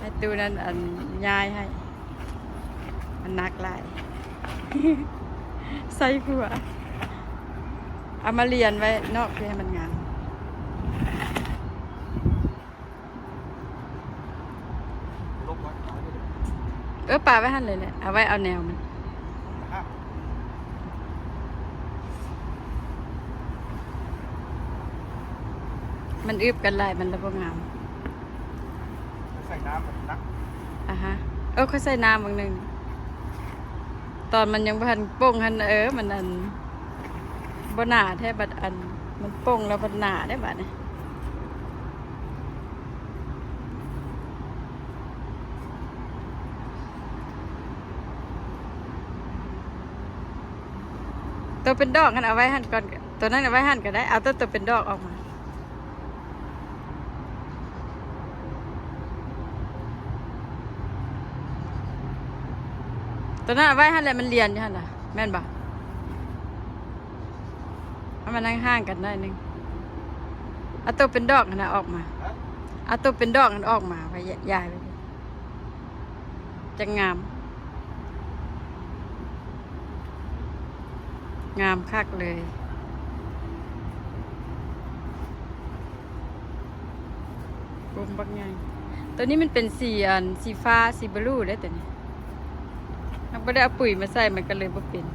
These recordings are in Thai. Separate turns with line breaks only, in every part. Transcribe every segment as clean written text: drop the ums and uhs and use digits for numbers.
ให้ตูนั้นอันยายให้มันนักหลาย ใส่ผัวเอามาเรียนไว้นอกเพื่อให้มันงามป่าไว้หั่นเลยแหละเอาไว้เอาแนวมันอึบกันหลายมันระบบงาม
ใส่น้ำแบบนัก
ฮะเขาใส่น้ำบางหนึ่งตอนมันยังพันป่งหันมันอันบนหนาแท้บัดอันมันป่งแล้วบนหนาได้บัดเนี่ยตัวเป็นดอกกันเอาไว้หั่นก่อนตัวนั้นเอาไว้หั่นก็ได้เอาตัวเป็นดอกออกมาตัวนั้นเอาไว้หั่นเลยมันเรียนอยู่หั่นล่ะแม่นบ่เอามานั่งห้างกันได้นึงเอาตัวเป็นดอกนะออกมาเอาตัวเป็นดอกกันออกมาไปยายไปจะงามงามคักเลยกลมบักใหญ่ตัวนี้มันเป็นสีฟ้าสีบลูได้แต่นี่มันไม่ได้เอาปุ๋ยมาใส่มันก็เลยบ่เป็น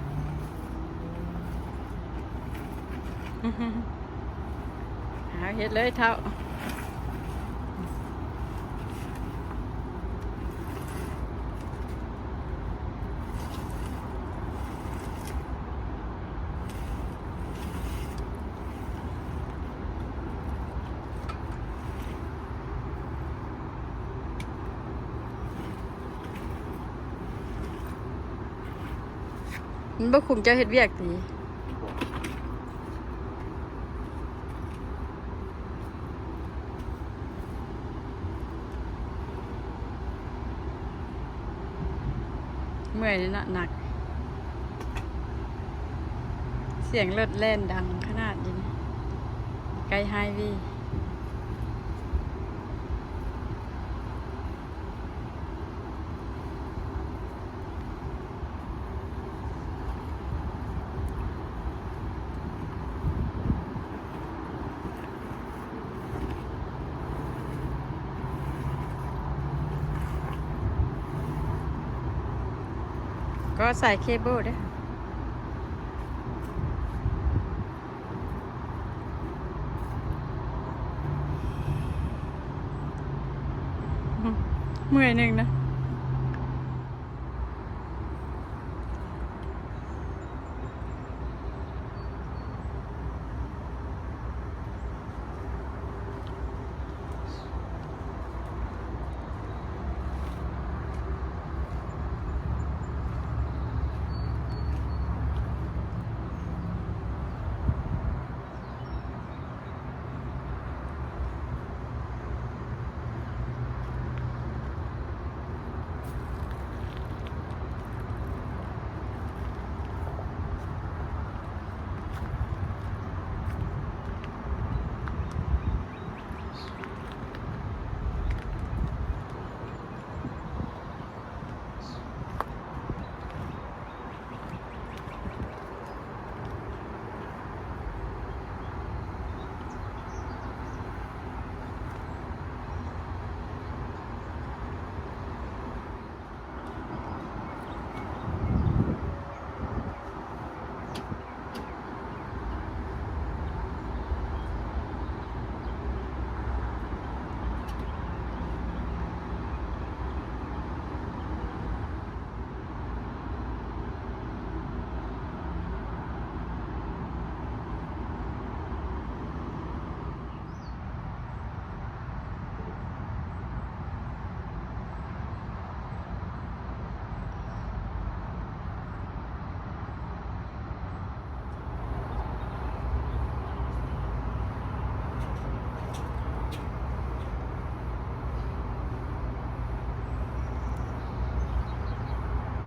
หาเฮ็ดเลยเท่ามันบ่คุ้มเจ้าเฮ็ดเวียกติเมื่อยนี่นะหนักเสียงรถแล่นดังขนาดนี้ไกลไฮวีก็ใส่เคเบิลด้วยเมื่อยหนึ่งนะ